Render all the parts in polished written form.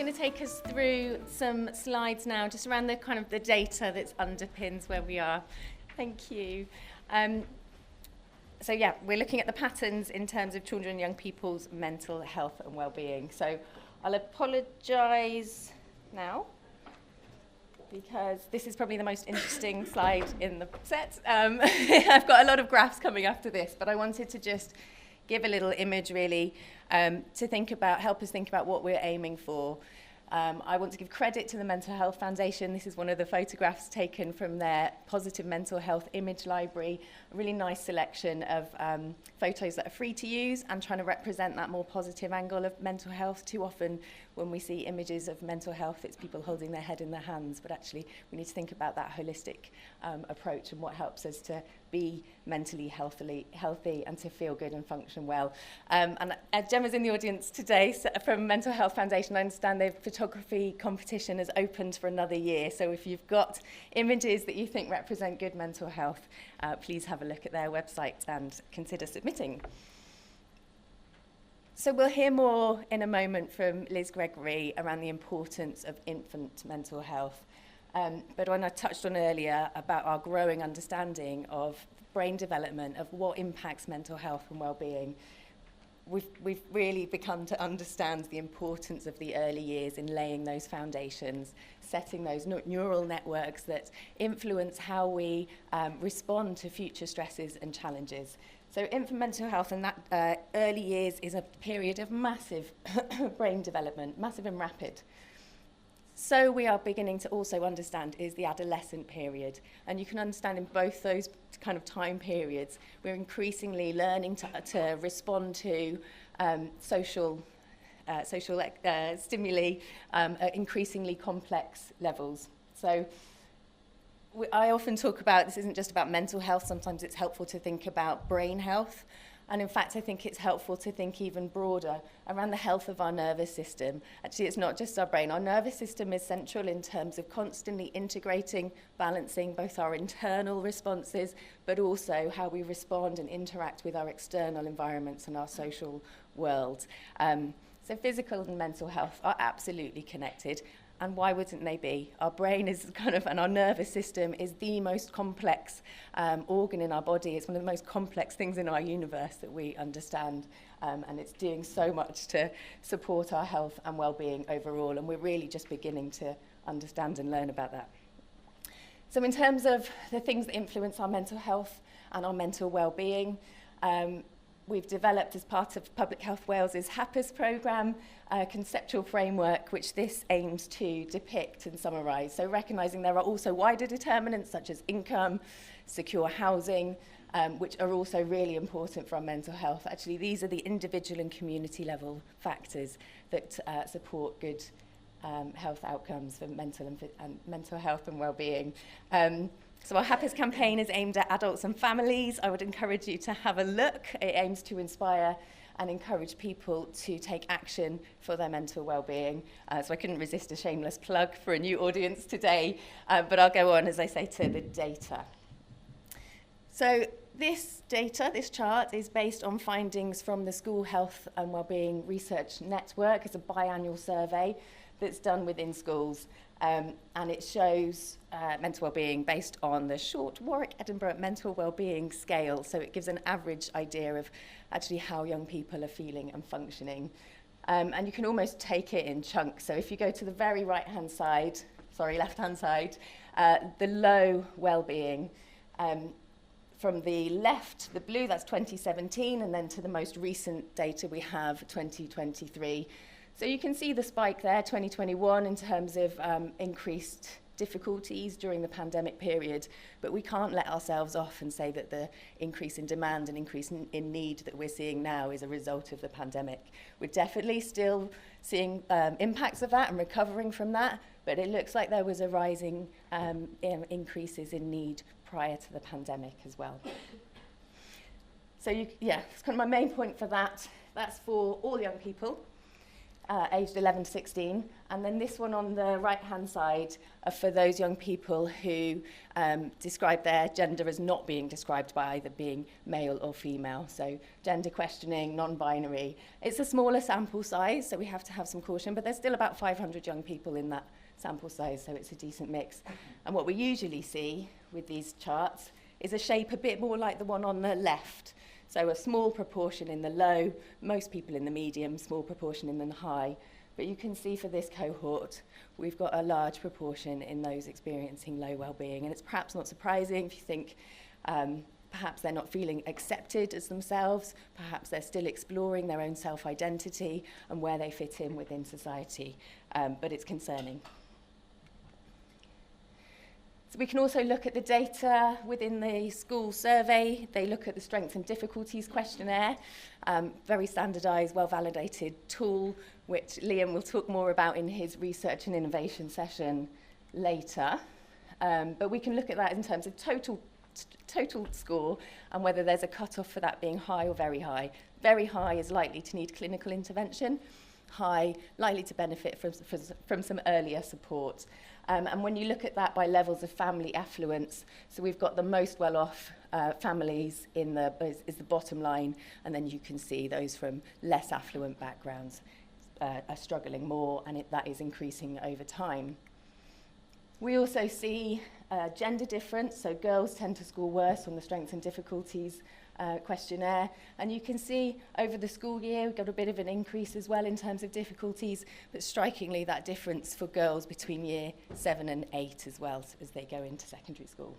going to take us through some slides now, just around the kind of the data that underpins where we are. Thank you. So yeah, we're looking at the patterns in terms of children and young people's mental health and well-being. So I'll apologise now, because this is probably the most interesting slide in the set. I've got a lot of graphs coming after this, but I wanted to just give a little image really to think about, help us think about what we're aiming for. I want to give credit to the Mental Health Foundation. This is one of the photographs taken from their Positive Mental Health Image Library, a really nice selection of photos that are free to use and trying to represent that more positive angle of mental health. Too often when we see images of mental health, it's people holding their head in their hands, but actually we need to think about that holistic approach and what helps us to be mentally healthy and to feel good and function well. And Gemma's in the audience today from Mental Health Foundation. I understand the photography competition has opened for another year, so if you've got images that you think represent good mental health, please have a look at their website and consider submitting. So we'll hear more in a moment from Liz Gregory around the importance of infant mental health. But when I touched on earlier about our growing understanding of brain development, of what impacts mental health and well-being, we've really become to understand the importance of the early years in laying those foundations, setting those neural networks that influence how we respond to future stresses and challenges. So infant mental health in that early years is a period of massive brain development, massive and rapid. So we are beginning to also understand is the adolescent period. And you can understand in both those kind of time periods, we're increasingly learning to respond to social stimuli at increasingly complex levels. So I often talk about, this isn't just about mental health, sometimes it's helpful to think about brain health. And in fact, I think it's helpful to think even broader around the health of our nervous system. Actually, it's not just our brain. Our nervous system is central in terms of constantly integrating, balancing both our internal responses, but also how we respond and interact with our external environments and our social world. So physical and mental health are absolutely connected. And why wouldn't they be? Our brain is and our nervous system is the most complex organ in our body. It's one of the most complex things in our universe that we understand. And it's doing so much to support our health and well-being overall. And we're really just beginning to understand and learn about that. So in terms of the things that influence our mental health and our mental well-being, we've developed as part of Public Health Wales's HAPAS programme a conceptual framework which this aims to depict and summarise. So recognising there are also wider determinants such as income, secure housing, which are also really important for our mental health. Actually, these are the individual and community level factors that support good health outcomes for mental health and well-being. So our HAPAS campaign is aimed at adults and families. I would encourage you to have a look. It aims to inspire and encourage people to take action for their mental well-being. So I couldn't resist a shameless plug for a new audience today, but I'll go on, as I say, to the data. So this data, this chart, is based on findings from the School Health and Wellbeing Research Network. It's a biannual survey that's done within schools. And it shows mental well-being based on the short Warwick-Edinburgh mental well-being scale. So it gives an average idea of actually how young people are feeling and functioning. And you can almost take it in chunks. So if you go to the very left-hand side, the low well-being, from the left, the blue, that's 2017, and then to the most recent data we have, 2023. So you can see the spike there, 2021, in terms of increased difficulties during the pandemic period, but we can't let ourselves off and say that the increase in demand and increase in need that we're seeing now is a result of the pandemic. We're definitely still seeing impacts of that and recovering from that, but it looks like there was a rising increases in need prior to the pandemic as well. So it's kind of my main point for that. That's for all young people. aged 11 to 16. And then this one on the right-hand side are for those young people who describe their gender as not being described by either being male or female. So gender questioning, non-binary. It's a smaller sample size, so we have to have some caution, but there's still about 500 young people in that sample size, so it's a decent mix. And what we usually see with these charts is a shape a bit more like the one on the left. So a small proportion in the low, most people in the medium, small proportion in the high. But you can see for this cohort, we've got a large proportion in those experiencing low well-being. And it's perhaps not surprising if you think perhaps they're not feeling accepted as themselves, perhaps they're still exploring their own self-identity and where they fit in within society. But it's concerning. So we can also look at the data within the school survey. They look at the strengths and difficulties questionnaire, very standardised, well-validated tool, which Liam will talk more about in his research and innovation session later. But we can look at that in terms of total score and whether there's a cut-off for that being high or very high. Very high is likely to need clinical intervention. High, likely to benefit from some earlier support. And when you look at that by levels of family affluence, so we've got the most well-off families is the bottom line, and then you can see those from less affluent backgrounds are struggling more, and that is increasing over time. We also see gender difference, so girls tend to score worse on the strengths and difficulties questionnaire, and you can see over the school year we've got a bit of an increase as well in terms of difficulties, but strikingly that difference for girls between year 7 and 8 as well as they go into secondary school.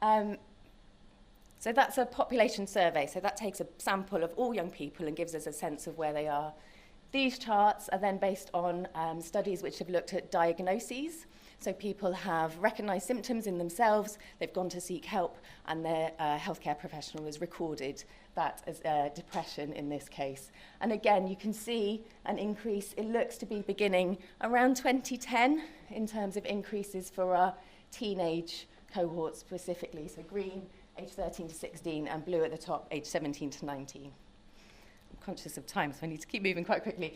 So that's a population survey, so that takes a sample of all young people and gives us a sense of where they are. These charts are then based on studies which have looked at diagnoses. So people have recognised symptoms in themselves, they've gone to seek help, and their healthcare professional has recorded that as depression in this case. And again, you can see an increase. It looks to be beginning around 2010 in terms of increases for our teenage cohort specifically. So green, age 13 to 16, and blue at the top, age 17 to 19. I'm conscious of time, so I need to keep moving quite quickly.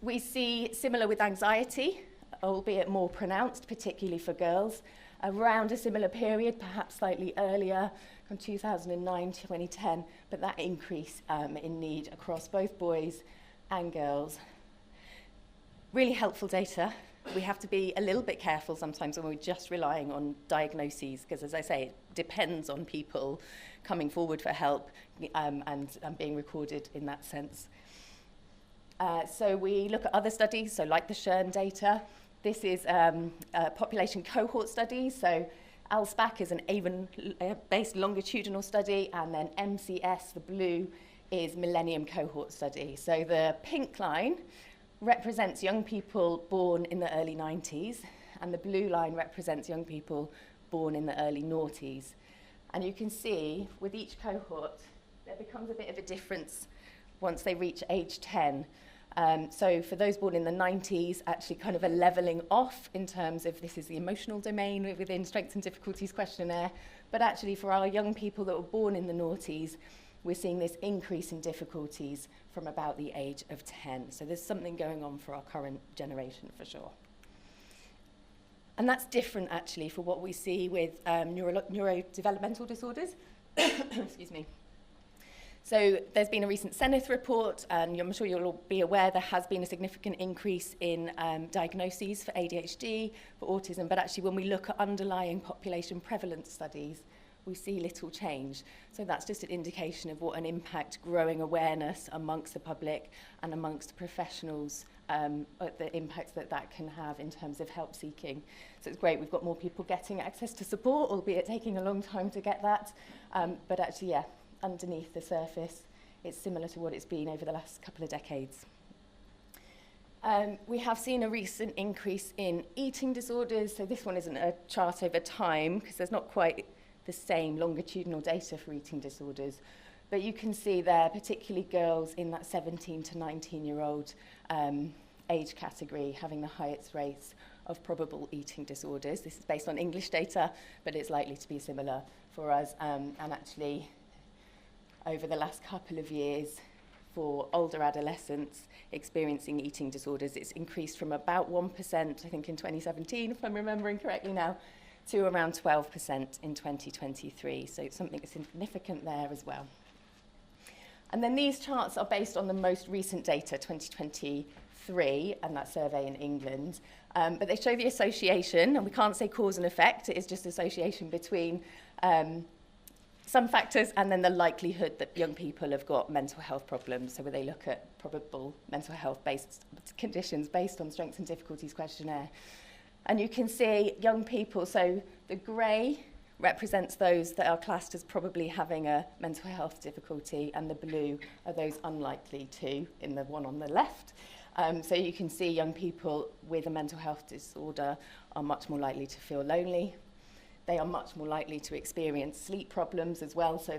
We see similar with anxiety, albeit more pronounced, particularly for girls, around a similar period, perhaps slightly earlier, from 2009 to 2010, but that increase in need across both boys and girls. Really helpful data. We have to be a little bit careful sometimes when we're just relying on diagnoses, because as I say, it depends on people coming forward for help and being recorded in that sense. So we look at other studies, so like the Schern data. This is a population cohort study, so ALSPAC is an Avon-based longitudinal study, and then MCS, the blue, is Millennium Cohort Study. So the pink line represents young people born in the early 90s, and the blue line represents young people born in the early noughties. And you can see with each cohort, there becomes a bit of a difference once they reach age 10. So for those born in the 90s, actually kind of a levelling off in terms of this is the emotional domain within Strengths and Difficulties questionnaire. But actually for our young people that were born in the noughties, we're seeing this increase in difficulties from about the age of 10. So there's something going on for our current generation for sure. And that's different actually for what we see with neurodevelopmental disorders. Excuse me. So there's been a recent Zenith report, and I'm sure you'll all be aware there has been a significant increase in diagnoses for ADHD, for autism, but actually when we look at underlying population prevalence studies, we see little change. So that's just an indication of what an impact growing awareness amongst the public and amongst professionals, the impacts that can have in terms of help seeking. So it's great, we've got more people getting access to support, albeit taking a long time to get that, but actually, yeah, underneath the surface, it's similar to what it's been over the last couple of decades. We have seen a recent increase in eating disorders. So this one isn't a chart over time because there's not quite the same longitudinal data for eating disorders. But you can see there, particularly girls in that 17 to 19-year-old age category having the highest rates of probable eating disorders. This is based on English data, but it's likely to be similar for us. And actually, over the last couple of years, for older adolescents experiencing eating disorders. It's increased from about 1%, I think, in 2017, if I'm remembering correctly now, to around 12% in 2023. So it's something significant there as well. And then these charts are based on the most recent data, 2023, and that survey in England. But they show the association, and we can't say cause and effect, it is just association between some factors and then the likelihood that young people have got mental health problems. So where they look at probable mental health-based conditions based on Strengths and Difficulties questionnaire. And you can see young people, so the grey represents those that are classed as probably having a mental health difficulty, and the blue are those unlikely to, in the one on the left. So you can see young people with a mental health disorder are much more likely to feel lonely. They are much more likely to experience sleep problems as well. So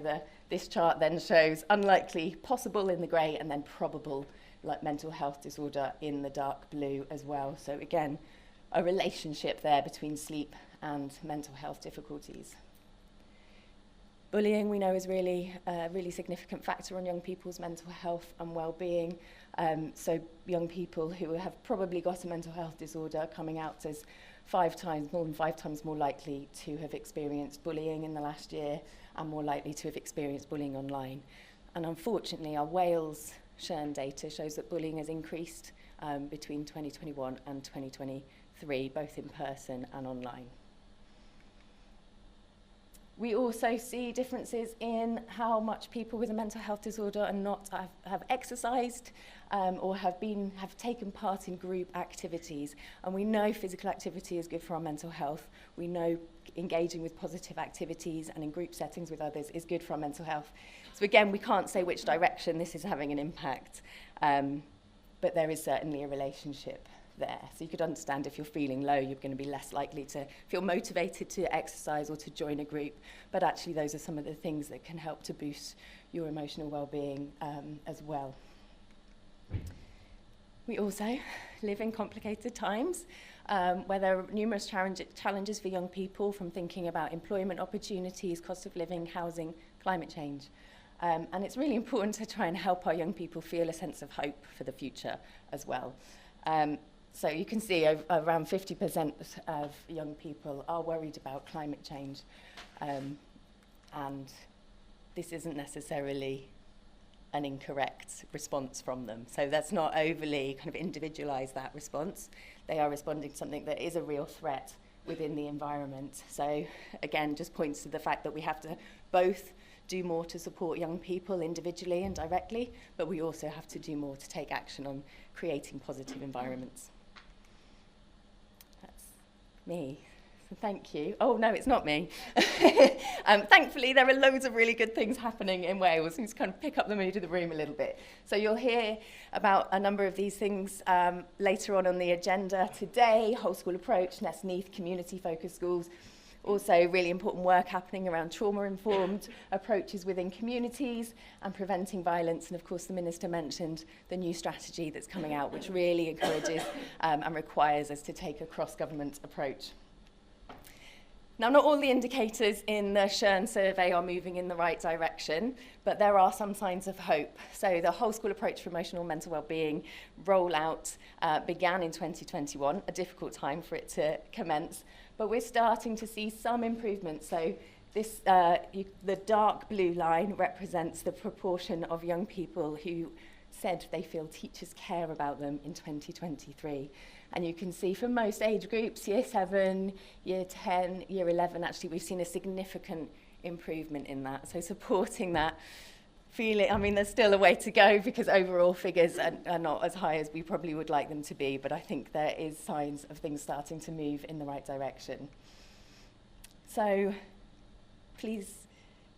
this chart then shows unlikely, possible in the grey, and then probable like mental health disorder in the dark blue as well. So again, a relationship there between sleep and mental health difficulties. Bullying, we know, is really a really significant factor on young people's mental health and well-being. So young people who have probably got a mental health disorder coming out as more than five times more likely to have experienced bullying in the last year, and more likely to have experienced bullying online. And unfortunately, our Wales SHRN data shows that bullying has increased between 2021 and 2023, both in person and online. We also see differences in how much people with a mental health disorder and not have exercised or have taken part in group activities. And we know physical activity is good for our mental health. We know engaging with positive activities and in group settings with others is good for our mental health. So again, we can't say which direction this is having an impact, but there is certainly a relationship there. So you could understand if you're feeling low, you're going to be less likely to feel motivated to exercise or to join a group. But actually, those are some of the things that can help to boost your emotional well-being as well. We also live in complicated times where there are numerous challenges for young people, from thinking about employment opportunities, cost of living, housing, climate change. And it's really important to try and help our young people feel a sense of hope for the future as well. So you can see around 50% of young people are worried about climate change, and this isn't necessarily an incorrect response from them. So that's not overly kind of individualised, that response. They are responding to something that is a real threat within the environment. So again, just points to the fact that we have to both do more to support young people individually and directly, but we also have to do more to take action on creating positive environments. Me. So thank you. Oh, no, it's not me. Thankfully, there are loads of really good things happening in Wales. Just kind of pick up the mood of the room a little bit. So you'll hear about a number of these things later on the agenda today: whole school approach, Nest Neath, community-focused schools. Also, really important work happening around trauma-informed approaches within communities and preventing violence. And of course, the Minister mentioned the new strategy that's coming out, which really encourages and requires us to take a cross-government approach. Now, not all the indicators in the SHRN survey are moving in the right direction, but there are some signs of hope. So the whole school approach for emotional and mental well-being rollout began in 2021, a difficult time for it to commence, but we're starting to see some improvement. So this, the dark blue line represents the proportion of young people who said they feel teachers care about them in 2023. And you can see for most age groups, year 7, year 10, year 11, actually we've seen a significant improvement in that. So supporting that feeling, I mean, there's still a way to go because overall figures are not as high as we probably would like them to be, but I think there is signs of things starting to move in the right direction. So please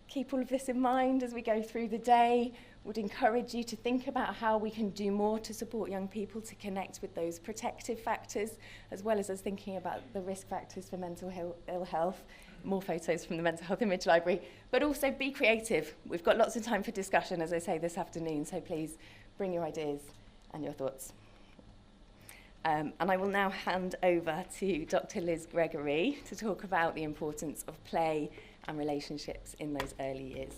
keep all of this in mind as we go through the day. Would encourage you to think about how we can do more to support young people to connect with those protective factors, as well as us thinking about the risk factors for mental ill health. More photos from the Mental Health Image Library, but also be creative. We've got lots of time for discussion, as I say, this afternoon, so please bring your ideas and your thoughts. And I will now hand over to Dr. Liz Gregory to talk about the importance of play and relationships in those early years.